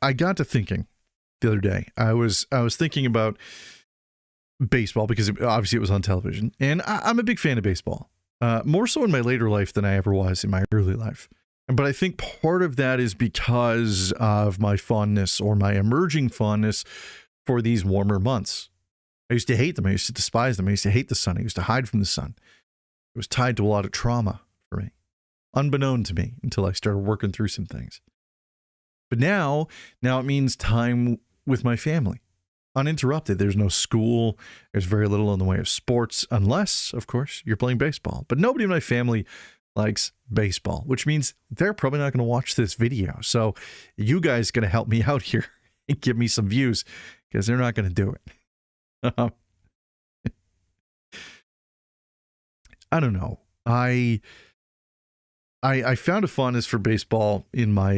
I got to thinking the other day. I was thinking about baseball because obviously it was on television, and I'm a big fan of baseball. More so in my later life than I ever was in my early life. But I think part of that is because of my fondness or my emerging fondness for these warmer months. I used to hate them. I used to despise them. I used to hate the sun. I used to hide from the sun. It was tied to a lot of trauma for me, unbeknown to me until I started working through some things. But now it means time with my family. Uninterrupted. There's no school. There's very little in the way of sports, unless, of course, you're playing baseball. But nobody in my family likes baseball, which means they're probably not going to watch this video. So you guys going to help me out here and give me some views because they're not going to do it. I don't know. I found a fondness for baseball in my,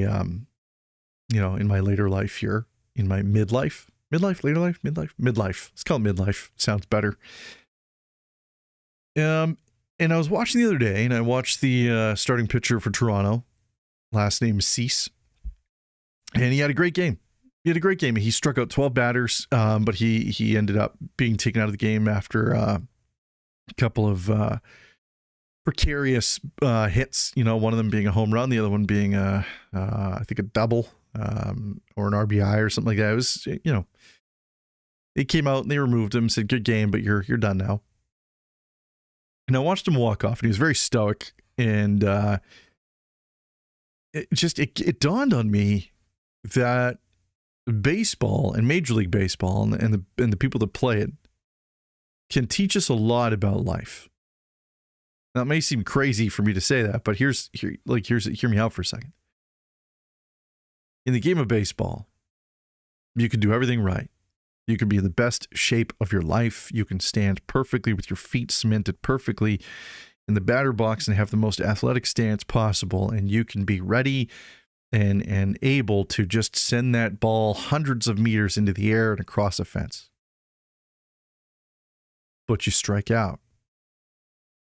in my later life here, in my midlife. Midlife. Let's call it midlife. Sounds better. And I was watching the other day, and I watched the starting pitcher for Toronto, last name Cease, and he had a great game. He struck out 12 batters, but he ended up being taken out of the game after a couple of precarious hits. One of them being a home run, the other one being I think a double or an RBI or something like that. It was, they came out and they removed him, said, "Good game, but you're done now." And I watched him walk off, and he was very stoic. And it dawned on me that baseball and Major League Baseball and the people that play it can teach us a lot about life. Now, it may seem crazy for me to say that, but hear me out for a second. In the game of baseball, you can do everything right. You can be in the best shape of your life. You can stand perfectly with your feet cemented perfectly in the batter box and have the most athletic stance possible. And you can be ready and able to just send that ball hundreds of meters into the air and across a fence. But you strike out.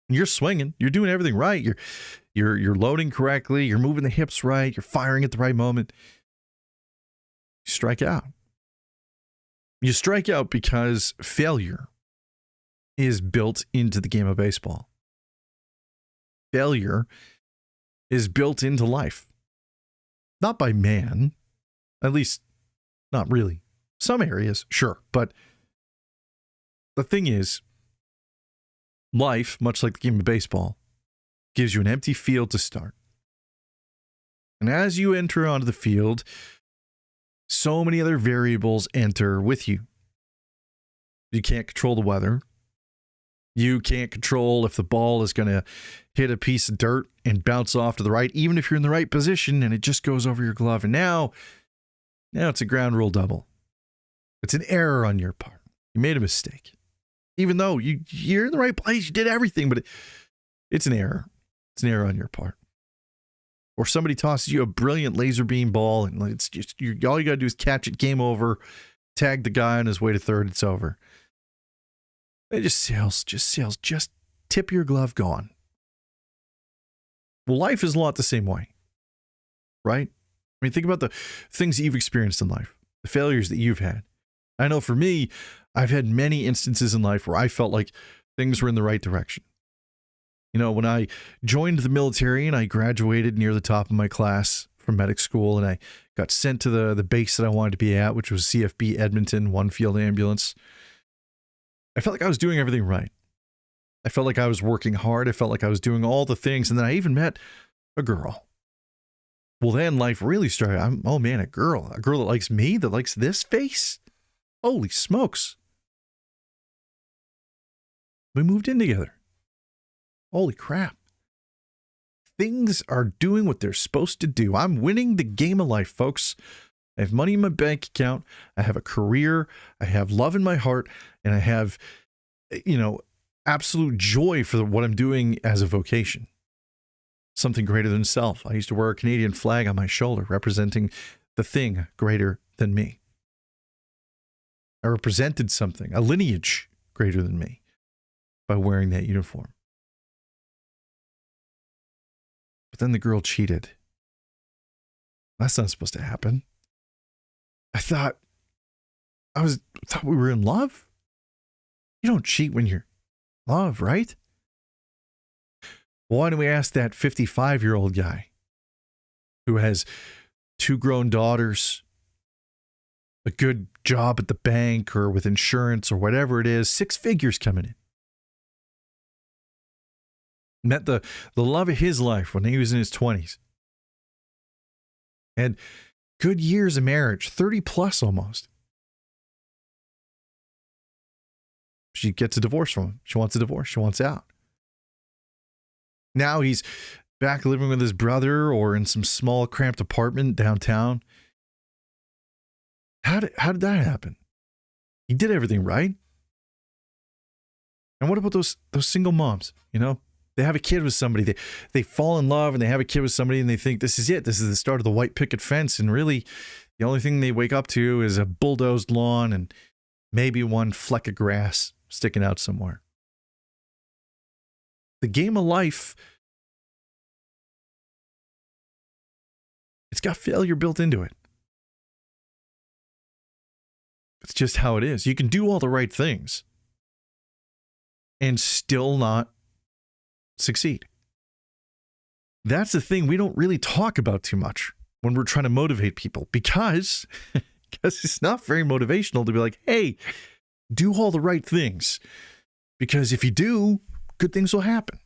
You're swinging. You're doing everything right. You're loading correctly. You're moving the hips right. You're firing at the right moment. You strike out. You strike out because failure is built into the game of baseball. Failure is built into life. Not by man, at least not really. Some areas, sure. But the thing is, life, much like the game of baseball, gives you an empty field to start. And as you enter onto the field, so many other variables enter with you. You can't control the weather. You can't control if the ball is going to hit a piece of dirt and bounce off to the right, even if you're in the right position and it just goes over your glove. And now it's a ground rule double. It's an error on your part. You made a mistake. Even though you're in the right place, you did everything, but it's an error. It's an error on your part. Or somebody tosses you a brilliant laser beam ball, and it's just all you got to do is catch it. Game over. Tag the guy on his way to third. It's over. It just sails. Just tip your glove, gone. Well, life is a lot the same way, right? I mean, think about the things that you've experienced in life, the failures that you've had. I know for me, I've had many instances in life where I felt like things were in the right direction. When I joined the military and I graduated near the top of my class from medic school, and I got sent to the base that I wanted to be at, which was CFB Edmonton, one field ambulance, I felt like I was doing everything right. I felt like I was working hard. I felt like I was doing all the things. And then I even met a girl. Well, then life really started. A girl that likes me, that likes this face. Holy smokes. We moved in together. Holy crap. Things are doing what they're supposed to do. I'm winning the game of life, folks. I have money in my bank account. I have a career. I have love in my heart. And I have, absolute joy for what I'm doing as a vocation. Something greater than self. I used to wear a Canadian flag on my shoulder representing the thing greater than me. I represented something, a lineage greater than me, by wearing that uniform. But then the girl cheated. That's not supposed to happen. I thought we were in love. You don't cheat when you're in love, right? Why don't we ask that 55-year-old guy who has 2 grown daughters, a good job at the bank or with insurance or whatever it is, 6 figures coming in. Met the love of his life when he was in his 20s. Had good years of marriage, 30 plus almost. She gets a divorce from him. She wants a divorce. She wants out. Now he's back living with his brother or in some small cramped apartment downtown. How did that happen? He did everything right. And what about those single moms? You know, they have a kid with somebody. They fall in love and they have a kid with somebody and they think this is it. This is the start of the white picket fence. And really, the only thing they wake up to is a bulldozed lawn and maybe one fleck of grass sticking out somewhere. The game of life, it's got failure built into it. It's just how it is. You can do all the right things and still not succeed. That's the thing we don't really talk about too much when we're trying to motivate people because it's not very motivational to be like, hey, do all the right things. Because if you do, good things will happen.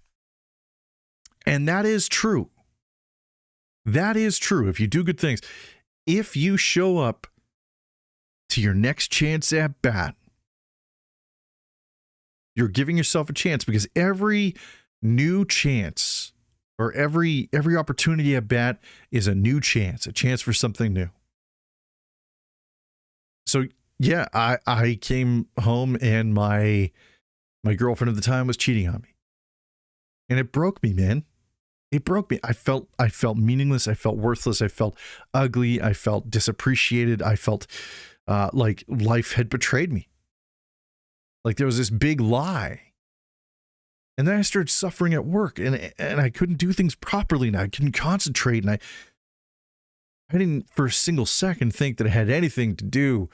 And that is true. That is true. If you do good things, if you show up to your next chance at bat, you're giving yourself a chance because every new chance or every opportunity at bat is a new chance, a chance for something new. So yeah, I came home and my girlfriend at the time was cheating on me. And it broke me, man. It broke me. I felt meaningless. I felt worthless. I felt ugly. I felt disappreciated. I felt like life had betrayed me. Like there was this big lie. And then I started suffering at work and I couldn't do things properly and I couldn't concentrate. And I didn't for a single second think that it had anything to do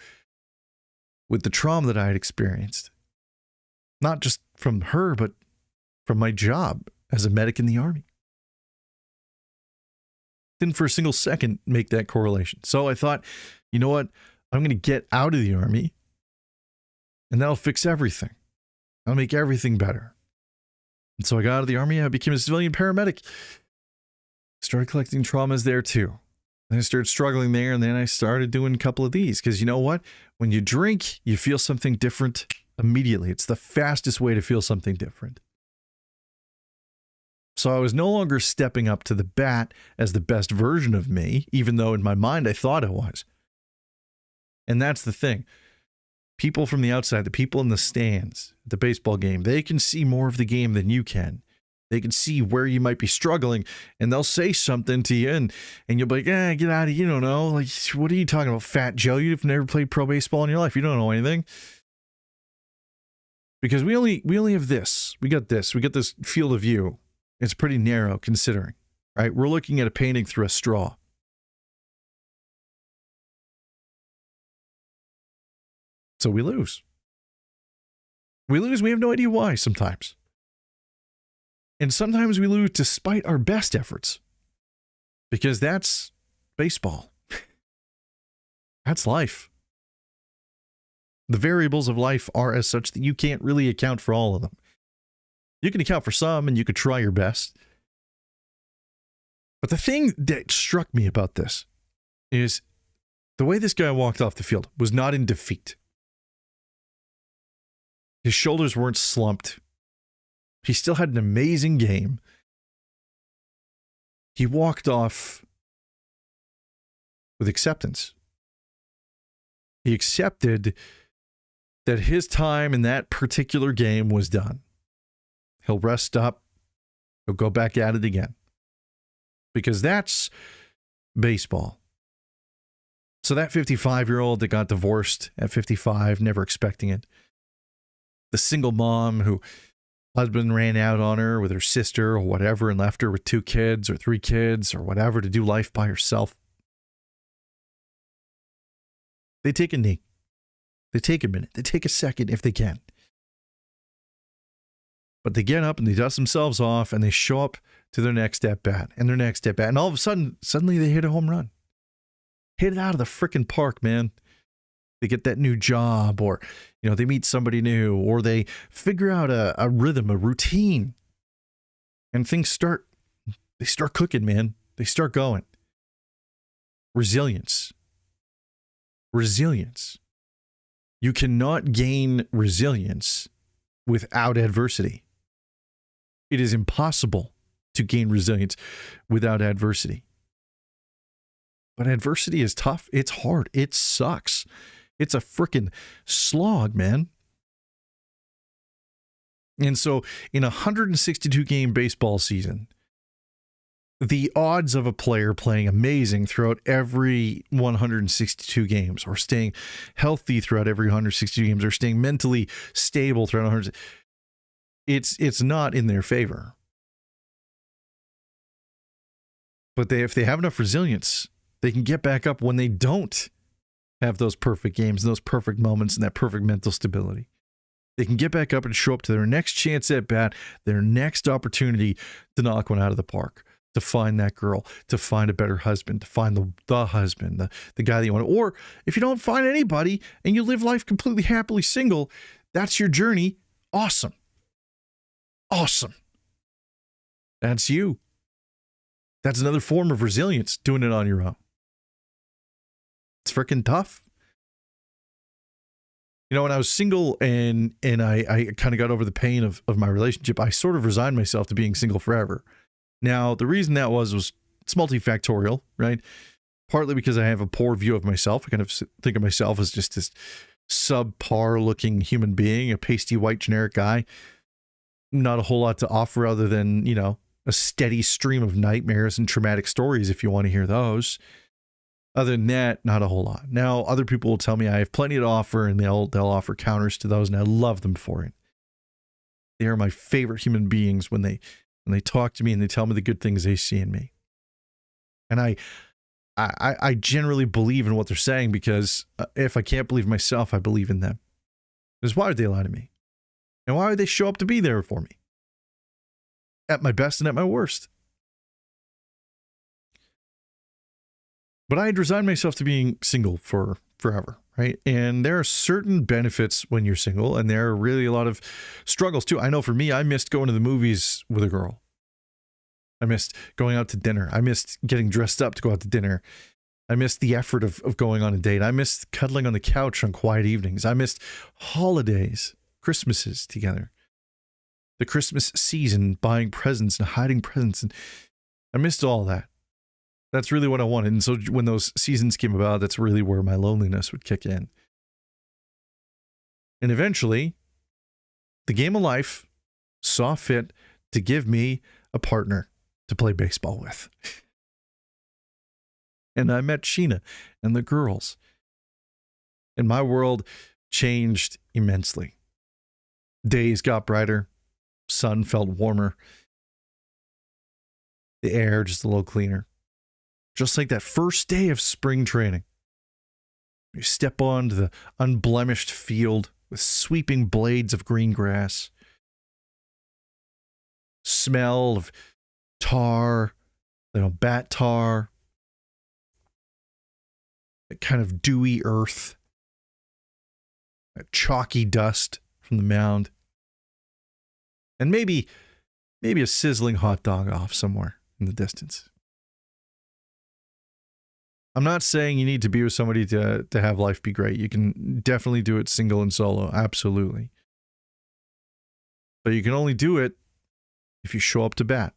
with the trauma that I had experienced. Not just from her, but from my job as a medic in the Army. Didn't for a single second make that correlation. So I thought, you know what? I'm going to get out of the Army and that'll fix everything. I'll make everything better. And so I got out of the Army. I became a civilian paramedic. Started collecting traumas there too. And I started struggling there. And then I started doing a couple of these because you know what? When you drink, you feel something different immediately. It's the fastest way to feel something different. So I was no longer stepping up to the bat as the best version of me, even though in my mind I thought I was. And that's the thing. People from the outside, the people in the stands, the baseball game, they can see more of the game than you can. They can see where you might be struggling, and they'll say something to you, and you'll be like, get out of here, you don't know. Like, what are you talking about, Fat Joe? You've never played pro baseball in your life. You don't know anything. Because we only have this. We got this field of view. It's pretty narrow considering, right? We're looking at a painting through a straw. So we lose. We lose. We have no idea why sometimes. And sometimes we lose despite our best efforts. Because that's baseball. That's life. The variables of life are as such that you can't really account for all of them. You can account for some and you could try your best. But the thing that struck me about this is the way this guy walked off the field was not in defeat. His shoulders weren't slumped. He still had an amazing game. He walked off with acceptance. He accepted that his time in that particular game was done. He'll rest up. He'll go back at it again. Because that's baseball. So that 55-year-old that got divorced at 55, never expecting it. The single mom who husband ran out on her with her sister or whatever and left her with 2 kids or 3 kids or whatever to do life by herself. They take a knee. They take a minute. They take a second if they can. But they get up and they dust themselves off and they show up to their next at bat and their next at bat. And all of a sudden, suddenly they hit a home run. Hit it out of the freaking park, man. They get that new job, or, they meet somebody new, or they figure out a rhythm, a routine. And things start cooking, man. They start going. Resilience. You cannot gain resilience without adversity. It is impossible to gain resilience without adversity. But adversity is tough. It's hard. It sucks. It's a freaking slog, man. And so in a 162 game baseball season, the odds of a player playing amazing throughout every 162 games, or staying healthy throughout every 162 games, or staying mentally stable throughout 100, it's not in their favor. But if they have enough resilience, they can get back up when they don't have those perfect games and those perfect moments and that perfect mental stability. They can get back up and show up to their next chance at bat, their next opportunity to knock one out of the park, to find that girl, to find a better husband, to find the husband, the guy that you want. Or if you don't find anybody and you live life completely happily single, that's your journey. Awesome. That's you. That's another form of resilience, doing it on your own. It's freaking tough. When I was single and I kind of got over the pain of my relationship, I sort of resigned myself to being single forever. Now, the reason that was it's multifactorial, right? Partly because I have a poor view of myself. I kind of think of myself as just this subpar looking human being, a pasty white generic guy. Not a whole lot to offer other than, a steady stream of nightmares and traumatic stories if you want to hear those. Other than that, not a whole lot. Now, other people will tell me I have plenty to offer, and they'll offer counters to those, and I love them for it. They are my favorite human beings when they talk to me and they tell me the good things they see in me. And I generally believe in what they're saying, because if I can't believe myself, I believe in them. Because why would they lie to me? And why would they show up to be there for me? At my best and at my worst. But I had resigned myself to being single for forever, right? And there are certain benefits when you're single, and there are really a lot of struggles too. I know for me, I missed going to the movies with a girl. I missed going out to dinner. I missed getting dressed up to go out to dinner. I missed the effort of going on a date. I missed cuddling on the couch on quiet evenings. I missed holidays, Christmases together. The Christmas season, buying presents and hiding presents. And I missed all that. That's really what I wanted. And so when those seasons came about, that's really where my loneliness would kick in. And eventually, the game of life saw fit to give me a partner to play baseball with. And I met Sheena and the girls. And my world changed immensely. Days got brighter. Sun felt warmer. The air just a little cleaner. Just like that first day of spring training. You step onto the unblemished field with sweeping blades of green grass. Smell of tar, bat tar. That kind of dewy earth. That chalky dust from the mound. And maybe a sizzling hot dog off somewhere in the distance. I'm not saying you need to be with somebody to have life be great. You can definitely do it single and solo. Absolutely. But you can only do it if you show up to bat.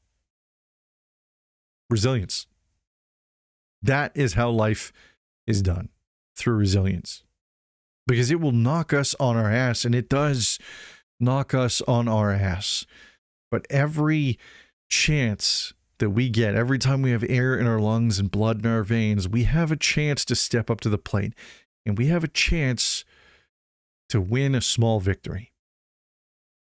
Resilience. That is how life is done, through resilience. Because it will knock us on our ass, and it does knock us on our ass. But every chance that we get, every time we have air in our lungs and blood in our veins, we have a chance to step up to the plate, and we have a chance to win a small victory.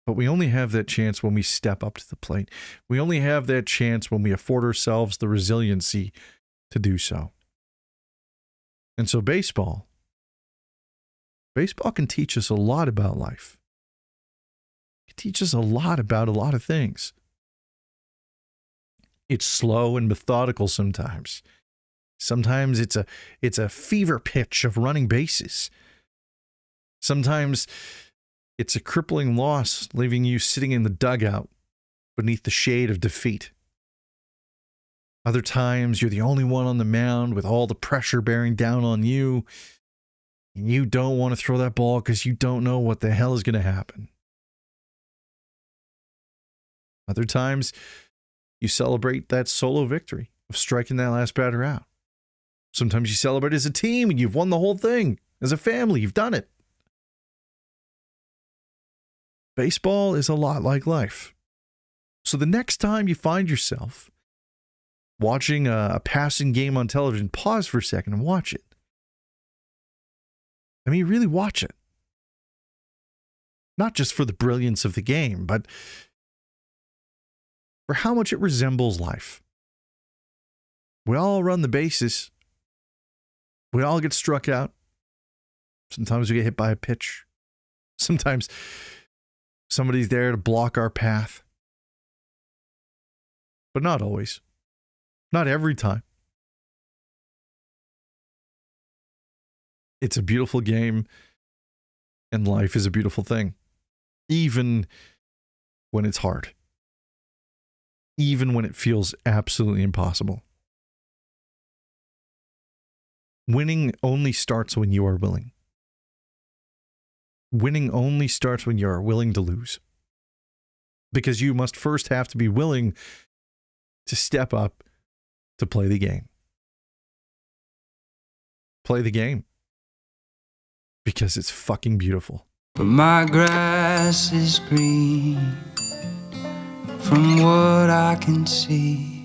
But we only have that chance when we step up to the plate. We only have that chance when we afford ourselves the resiliency to do so. And so baseball Baseball can teach us a lot about life. It teaches us a lot about a lot of things. It's slow and methodical sometimes. Sometimes it's a fever pitch of running bases. Sometimes it's a crippling loss, leaving you sitting in the dugout beneath the shade of defeat. Other times, you're the only one on the mound with all the pressure bearing down on you, and you don't want to throw that ball because you don't know what the hell is going to happen. Other times, you celebrate that solo victory of striking that last batter out. Sometimes you celebrate as a team and you've won the whole thing. As a family, you've done it. Baseball is a lot like life. So the next time you find yourself watching a passing game on television, pause for a second and watch it. I mean, really watch it. Not just for the brilliance of the game, but for how much it resembles life. We all run the bases. We all get struck out. Sometimes we get hit by a pitch. Sometimes somebody's there to block our path. But not always. Not every time. It's a beautiful game, and life is a beautiful thing. Even when it's hard. Even when it feels absolutely impossible. Winning only starts when you are willing. Winning only starts when you are willing to lose. Because you must first have to be willing to step up to play the game. Play the game. Because it's fucking beautiful. But my grass is green from what I can see.